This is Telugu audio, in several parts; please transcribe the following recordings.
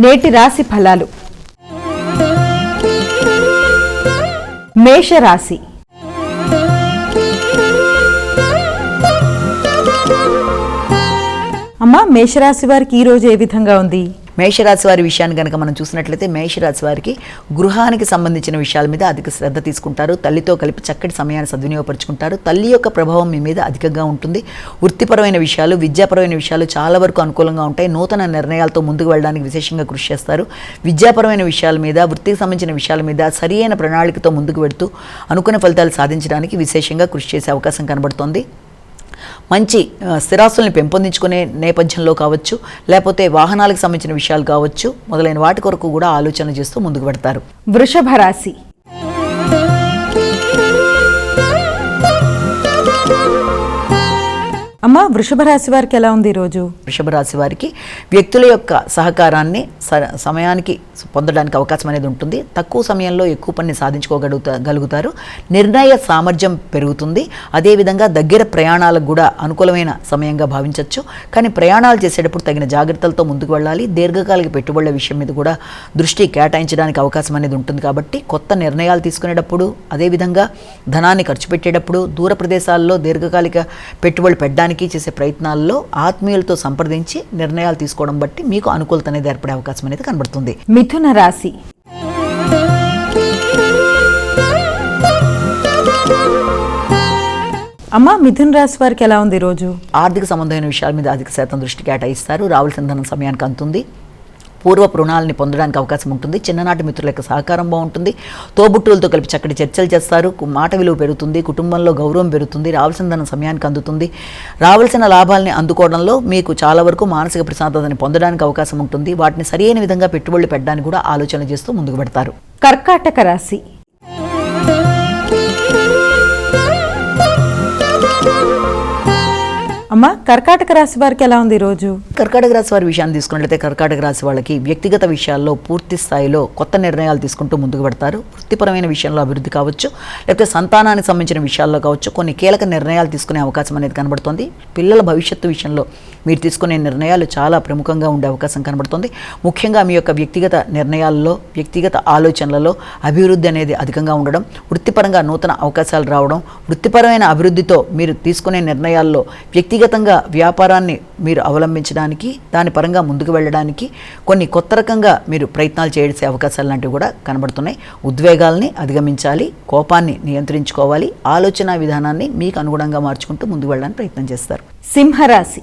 నేటి రాశి ఫలాలు. మేషరాశి. అమ్మా, మేషరాశి వారికి ఈ రోజు ఏ విధంగా ఉంది? మేషరాశి వారి విషయాన్ని కనుక మనం చూసినట్లయితే మేషరాశి వారికి గృహానికి సంబంధించిన విషయాల మీద అధిక శ్రద్ధ తీసుకుంటారు. తల్లితో కలిపి చక్కటి సమయాన్ని సద్వినియోగపరుచుకుంటారు. తల్లి యొక్క ప్రభావం మీ మీద అధికంగా ఉంటుంది. వృత్తిపరమైన విషయాలు, విద్యాపరమైన విషయాలు చాలా వరకు అనుకూలంగా ఉంటాయి. నూతన నిర్ణయాలతో ముందుకు వెళ్ళడానికి విశేషంగా కృషి చేస్తారు. విద్యాపరమైన విషయాల మీద, వృత్తికి సంబంధించిన విషయాల మీద సరియైన ప్రణాళికతో ముందుకు వెళుతూ అనుకున్న ఫలితాలు సాధించడానికి విశేషంగా కృషి చేసే అవకాశం కనబడుతోంది. మంచి స్థిరాస్తుల్ని పెంపొందించుకునే నేపథ్యంలో కావచ్చు, లేకపోతే వాహనాలకు సంబంధించిన విషయాలు కావచ్చు, మొదలైన వాటి కొరకు కూడా ఆలోచన చేస్తూ ముందుకు పెడతారు. వృషభ రాశి. అమ్మా, వృషభ రాశి వారికి ఎలా ఉంది ఈరోజు? వృషభ రాశి వారికి వ్యక్తుల యొక్క సహకారాన్ని సమయానికి పొందడానికి అవకాశం అనేది ఉంటుంది. తక్కువ సమయంలో ఎక్కువ పని సాధించుకోగలుగుతారు. నిర్ణయ సామర్థ్యం పెరుగుతుంది. అదేవిధంగా దగ్గర ప్రయాణాలకు కూడా అనుకూలమైన సమయంగా భావించవచ్చు. కానీ ప్రయాణాలు చేసేటప్పుడు తగిన జాగ్రత్తలతో ముందుకు వెళ్ళాలి. దీర్ఘకాలిక పెట్టుబడుల విషయం మీద కూడా దృష్టి కేటాయించడానికి అవకాశం అనేది ఉంటుంది. కాబట్టి కొత్త నిర్ణయాలు తీసుకునేటప్పుడు, అదేవిధంగా ధనాన్ని ఖర్చు పెట్టేటప్పుడు, దూర ప్రదేశాల్లో దీర్ఘకాలిక పెట్టుబడులు పెట్టడానికి చేసే ప్రయత్నాల్లో ఆత్మీయులతో సంప్రదించి నిర్ణయాలు తీసుకోవడం బట్టి మీకు అనుకూలత అనేది ఏర్పడే అవకాశం అనేది కనబడుతుంది. మిథున రాశి. అమ్మా, మిథున రాశి వారికి ఎలా ఉంది ఈరోజు? ఆర్థిక సంబంధమైన విషయాల మీద అధిక శాతం దృష్టి కేటాయిస్తారు. రావాల్సిన ధనం సమయానికి అందుతుంది. పూర్వపు రుణాలని పొందడానికి అవకాశం ఉంటుంది. చిన్ననాటి మిత్రుల యొక్క సహకారం బాగుంటుంది. తోబుట్టువులతో కలిపి చక్కటి చర్చలు చేస్తారు. మాట విలువ పెరుగుతుంది. కుటుంబంలో గౌరవం పెరుగుతుంది. రావాల్సిన ధనం సమయానికి అందుతుంది. రావాల్సిన లాభాలని అందుకోవడంలో మీకు చాలా వరకు మానసిక ప్రశాంతతని పొందడానికి అవకాశం ఉంటుంది. వాటిని సరైన విధంగా పెట్టుబడులు పెట్టడానికి కూడా ఆలోచన చేస్తూ ముందుకు పెడతారు. కర్కాటక రాశి. అమ్మా, కర్కాటక రాశి వారికి ఎలా ఉంది ఈరోజు? కర్కాటక రాశి వారి విషయాన్ని తీసుకున్నట్లయితే కర్కాటక రాశి వాళ్ళకి వ్యక్తిగత విషయాల్లో పూర్తి స్థాయిలో కొత్త నిర్ణయాలు తీసుకుంటూ ముందుకు పెడతారు. వృత్తిపరమైన విషయంలో అభివృద్ధి కావచ్చు, లేకపోతే సంతానానికి సంబంధించిన విషయాల్లో కావచ్చు, కొన్ని కీలక నిర్ణయాలు తీసుకునే అవకాశం అనేది కనబడుతుంది. పిల్లల భవిష్యత్తు విషయంలో మీరు తీసుకునే నిర్ణయాలు చాలా ప్రముఖంగా ఉండే అవకాశం కనబడుతుంది. ముఖ్యంగా మీ యొక్క వ్యక్తిగత నిర్ణయాల్లో, వ్యక్తిగత ఆలోచనలలో అభివృద్ధి అనేది అధికంగా ఉండడం, వృత్తిపరంగా నూతన అవకాశాలు రావడం, వృత్తిపరమైన అభివృద్ధితో మీరు తీసుకునే నిర్ణయాల్లో వ్యక్తిగతంగా వ్యాపారాన్ని మీరు అవలంబించడానికి, దాని పరంగా ముందుకు వెళ్ళడానికి కొన్ని కొత్త రకంగా మీరు ప్రయత్నాలు చేసే అవకాశాలు లాంటివి కూడా కనబడుతున్నాయి. ఉద్వేగాల్ని అధిగమించాలి, కోపాన్ని నియంత్రించుకోవాలి, ఆలోచన విధానాన్ని మీకు అనుగుణంగా మార్చుకుంటూ ముందుకు వెళ్ళడానికి ప్రయత్నం చేస్తారు. సింహరాశి.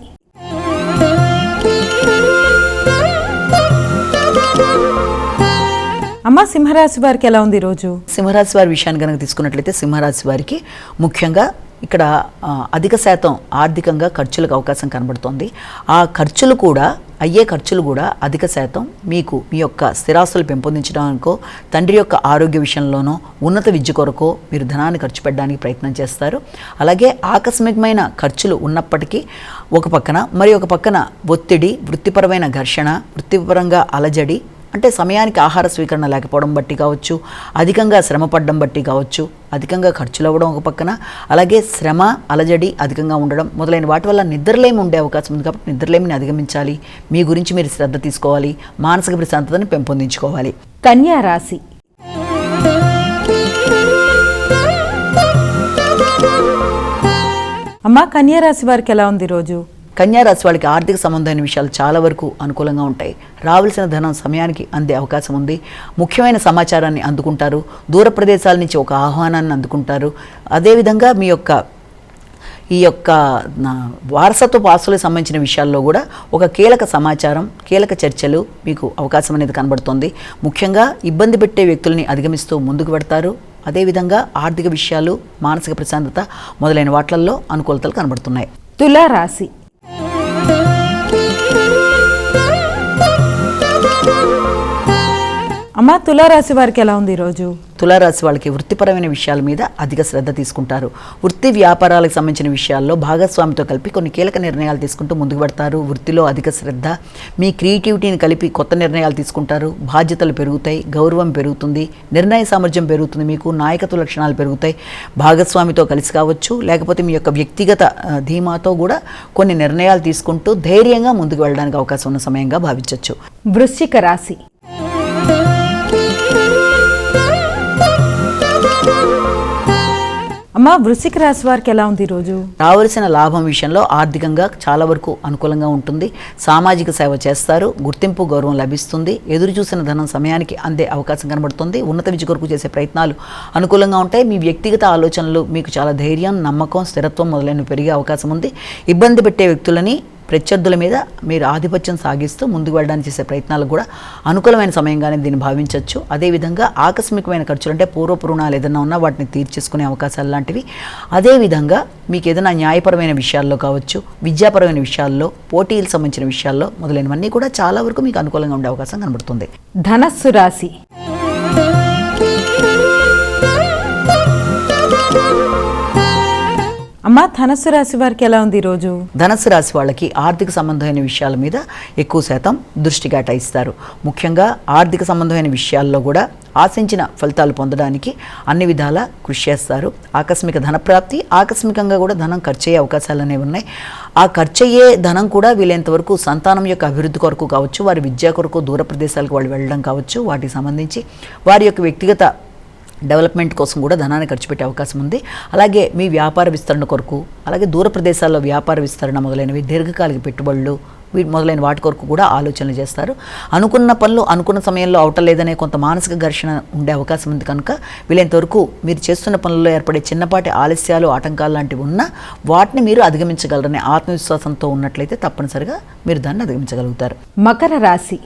అమ్మ, సింహరాశి వారికి ఎలా ఉంది ఈరోజు? సింహరాశి వారి విషయాన్ని కనుక తీసుకున్నట్లయితే సింహరాశి వారికి ముఖ్యంగా ఇక్కడ అధిక శాతం ఆర్థికంగా ఖర్చులకు అవకాశం కనబడుతోంది. ఆ ఖర్చులు కూడా అధిక శాతం మీకు మీ యొక్క స్థిరాస్తులు పెంపొందించడానికో, తండ్రి యొక్క ఆరోగ్య విషయంలోనో, ఉన్నత విద్య కొరకో మీరు ధనాన్ని ఖర్చు పెట్టడానికి ప్రయత్నం చేస్తారు. అలాగే ఆకస్మికమైన ఖర్చులు ఉన్నప్పటికీ ఒక పక్కన, మరి ఒక పక్కన ఒత్తిడి, వృత్తిపరమైన ఘర్షణ, వృత్తిపరంగా అలజడి, అంటే సమయానికి ఆహార స్వీకరణ లేకపోవడం బట్టి కావచ్చు, అధికంగా శ్రమ పడడం బట్టి కావచ్చు, అధికంగా ఖర్చులు అవ్వడం ఒక పక్కన, అలాగే శ్రమ, అలజడి అధికంగా ఉండడం మొదలైన వాటి వల్ల నిద్రలేమి ఉండే అవకాశం ఉంది. కాబట్టి నిద్రలేమిని అధిగమించాలి. మీ గురించి మీరు శ్రద్ధ తీసుకోవాలి. మానసిక ప్రశాంతతని పెంపొందించుకోవాలి. కన్యా రాశి. అమ్మా, కన్యా రాశి వారికి ఎలా ఉంది ఈరోజు? కన్యా రాశి వాళ్ళకి ఆర్థిక సంబంధమైన విషయాలు చాలా వరకు అనుకూలంగా ఉంటాయి. రావాల్సిన ధనం సమయానికి అందే అవకాశం ఉంది. ముఖ్యమైన సమాచారాన్ని అందుకుంటారు. దూర ప్రదేశాల నుంచి ఒక ఆహ్వానాన్ని అందుకుంటారు. అదేవిధంగా మీ యొక్క ఈ యొక్క వారసత్వ ఆస్తులకు సంబంధించిన విషయాల్లో కూడా ఒక కీలక సమాచారం, కీలక చర్చలు మీకు అవకాశం అనేది కనబడుతుంది. ముఖ్యంగా ఇబ్బంది పెట్టే వ్యక్తుల్ని అధిగమిస్తూ ముందుకు పెడతారు. అదేవిధంగా ఆర్థిక విషయాలు, మానసిక ప్రశాంతత మొదలైన వాటిల్లో అనుకూలతలు కనబడుతున్నాయి. తులా రాశి. అమ్మ తులారాశి వారికి ఎలా ఉంది ఈరోజు? తులారాశి వాళ్ళకి వృత్తిపరమైన విషయాల మీద అధిక శ్రద్ధ తీసుకుంటారు. వృత్తి వ్యాపారాలకు సంబంధించిన విషయాల్లో భాగస్వామితో కలిపి కొన్ని కీలక నిర్ణయాలు తీసుకుంటూ ముందుకు పడతారు. వృత్తిలో అధిక శ్రద్ధ, మీ క్రియేటివిటీని కలిపి కొత్త నిర్ణయాలు తీసుకుంటారు. బాధ్యతలు పెరుగుతాయి, గౌరవం పెరుగుతుంది, నిర్ణయ సామర్థ్యం పెరుగుతుంది, మీకు నాయకత్వ లక్షణాలు పెరుగుతాయి. భాగస్వామితో కలిసి కావచ్చు, లేకపోతే మీ యొక్క వ్యక్తిగత ధీమాతో కూడా కొన్ని నిర్ణయాలు తీసుకుంటూ ధైర్యంగా ముందుకు వెళ్ళడానికి అవకాశం ఉన్న సమయంగా భావించవచ్చు. వృశ్చిక రాశి. అమ్మ వృశ్చిక రాశి వారికి ఎలా ఉంది ఈరోజు? రావలసిన లాభం విషయంలో ఆర్థికంగా చాలా వరకు అనుకూలంగా ఉంటుంది. సామాజిక సేవ చేస్తారు, గుర్తింపు గౌరవం లభిస్తుంది. ఎదురు చూసిన ధనం సమయానికి అందే అవకాశం కనబడుతుంది. ఉన్నత విద్య కొరకు చేసే ప్రయత్నాలు అనుకూలంగా ఉంటాయి. మీ వ్యక్తిగత ఆలోచనలు మీకు చాలా ధైర్యం, నమ్మకం, స్థిరత్వం మొదలైనవి పెరిగే అవకాశం ఉంది. ఇబ్బంది పెట్టే వ్యక్తులని, ప్రత్యర్థుల మీద మీరు ఆధిపత్యం సాగిస్తూ ముందుకు వెళ్ళడానికి చేసే ప్రయత్నాలు కూడా అనుకూలమైన సమయంగానే దీన్ని భావించవచ్చు. అదేవిధంగా ఆకస్మికమైన ఖర్చులు అంటే పూర్వపు రుణాలు ఏదైనా ఉన్నా వాటిని తీర్చేసుకునే అవకాశాలు లాంటివి. అదేవిధంగా మీకు ఏదైనా న్యాయపరమైన విషయాల్లో కావచ్చు, విద్యాపరమైన విషయాల్లో, పోటీలకు సంబంధించిన విషయాల్లో మొదలైనవన్నీ కూడా చాలా వరకు మీకు అనుకూలంగా ఉండే అవకాశం కనబడుతుంది. ధనస్సు రాశి. అమ్మ ధనస్సు రాశి వారికి ఎలా ఉంది ఈరోజు? ధనస్సు రాశి వాళ్ళకి ఆర్థిక సంబంధమైన విషయాల మీద ఎక్కువ శాతం దృష్టి కేటాయిస్తారు. ముఖ్యంగా ఆర్థిక సంబంధమైన విషయాల్లో కూడా ఆశించిన ఫలితాలు పొందడానికి అన్ని విధాలా కృషి చేస్తారు. ఆకస్మిక ధనప్రాప్తి, ఆకస్మికంగా కూడా ధనం ఖర్చు అయ్యే అవకాశాలు అనేవి ఉన్నాయి. ఆ ఖర్చు అయ్యే ధనం కూడా వీలైనంతవరకు సంతానం యొక్క అభివృద్ధి కొరకు కావచ్చు, వారి విద్య కొరకు దూర ప్రదేశాలకు వాళ్ళు వెళ్ళడం కావచ్చు, వాటికి సంబంధించి వారి యొక్క వ్యక్తిగత డెవలప్మెంట్ కోసం కూడా ధనాన్ని ఖర్చు పెట్టే అవకాశం ఉంది. అలాగే మీ వ్యాపార విస్తరణ కొరకు, అలాగే దూర ప్రదేశాల్లో వ్యాపార విస్తరణ మొదలైనవి, దీర్ఘకాలిక పెట్టుబడులు మొదలైన వాటి కొరకు కూడా ఆలోచనలు చేస్తారు. అనుకున్న పనులు అనుకున్న సమయంలో అవటలేదనే కొంత మానసిక ఘర్షణ ఉండే అవకాశం ఉంది కనుక వీలైనంతవరకు మీరు చేస్తున్న పనుల్లో ఏర్పడే చిన్నపాటి ఆలస్యాలు, ఆటంకాలు లాంటివి ఉన్నా వాటిని మీరు అధిగమించగలరనే ఆత్మవిశ్వాసంతో ఉన్నట్లయితే తప్పనిసరిగా మీరు దాన్ని అధిగమించగలుగుతారు. మకర రాశి.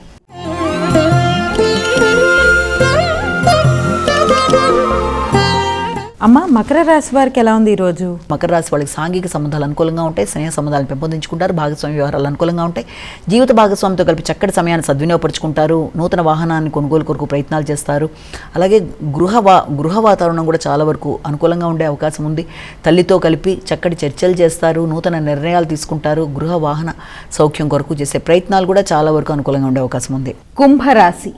అమ్మ మకర రాశి వారికి ఎలా ఉంది ఈరోజు? మకర రాశి వాళ్ళకి సాంఘిక సంబంధాలు అనుకూలంగా ఉంటాయి. స్నేహ సంబంధాలు పెంపొందించుకుంటారు. భాగస్వామి వ్యవహారాలు అనుకూలంగా ఉంటాయి. జీవిత భాగస్వామితో కలిపి చక్కటి సమయాన్ని సద్వినియోగపరుచుకుంటారు. నూతన వాహనాన్ని కొనుగోలు కొరకు ప్రయత్నాలు చేస్తారు. అలాగే గృహ వాతావరణం కూడా చాలా వరకు అనుకూలంగా ఉండే అవకాశం ఉంది. తల్లితో కలిపి చక్కటి చర్చలు చేస్తారు. నూతన నిర్ణయాలు తీసుకుంటారు. గృహ వాహన సౌఖ్యం కొరకు చేసే ప్రయత్నాలు కూడా చాలా వరకు అనుకూలంగా ఉండే అవకాశం ఉంది. కుంభరాశి.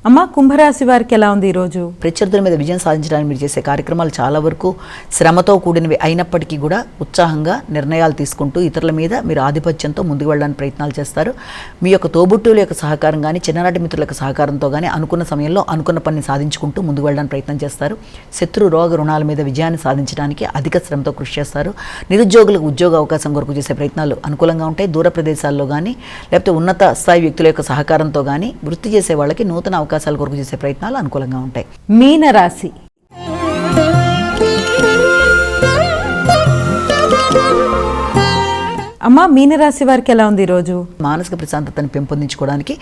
అమ్మ కుంభరాశి వారికి ఎలా ఉంది ఈరోజు? ప్రత్యర్థుల మీద విజయం సాధించడానికి మీరు చేసే కార్యక్రమాలు చాలా వరకు శ్రమతో కూడినవి అయినప్పటికీ కూడా ఉత్సాహంగా నిర్ణయాలు తీసుకుంటూ ఇతరుల మీద మీరు ఆధిపత్యంతో ముందుకు వెళ్ళడానికి ప్రయత్నాలు చేస్తారు. మీ యొక్క తోబుట్టువుల యొక్క సహకారం కానీ, చిన్ననాటి మిత్రుల యొక్క సహకారంతో కానీ అనుకున్న సమయంలో అనుకున్న పనిని సాధించుకుంటూ ముందుకు వెళ్ళడానికి ప్రయత్నం చేస్తారు. శత్రు రోగ రుణాల మీద విజయాన్ని సాధించడానికి అధిక శ్రమతో కృషి చేస్తారు. నిరుద్యోగులకు ఉద్యోగ అవకాశం కొరకు చేసే ప్రయత్నాలు అనుకూలంగా ఉంటాయి. దూర ప్రదేశాల్లో కానీ, లేకపోతే ఉన్నత స్థాయి వ్యక్తుల యొక్క సహకారంతో కానీ వృత్తి చేసే వాళ్ళకి నూతన అవకాశాల కొరకు చేసే ప్రయత్నాలు అనుకూలంగా ఉంటాయి. మీన రాశి. అమ్మ మీనరాశి వారికి ఎలా ఉంది ఈరోజు? మానసిక ప్రశాంతతను పెంపొందించుకోవడానికి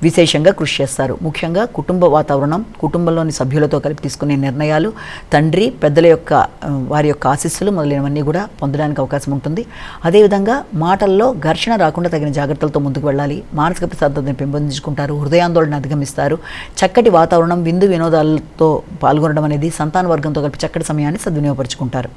విశేషంగా కృషి చేస్తారు. ముఖ్యంగా కుటుంబ వాతావరణం, కుటుంబంలోని సభ్యులతో కలిపి తీసుకునే నిర్ణయాలు, తండ్రి పెద్దల యొక్క వారి యొక్క ఆశీస్సులు మొదలైనవన్నీ కూడా పొందడానికి అవకాశం ఉంటుంది. అదేవిధంగా మాటల్లో ఘర్షణ రాకుండా తగిన జాగ్రత్తలతో ముందుకు వెళ్ళాలి. మానసిక ప్రశాంతతను పెంపొందించుకుంటారు. హృదయాందోళన అధిగమిస్తారు. చక్కటి వాతావరణం, విందు వినోదాలతో పాల్గొనడం అనేది సంతాన వర్గంతో కలిపి చక్కటి సమయాన్ని సద్వినియోగపరుచుకుంటారు.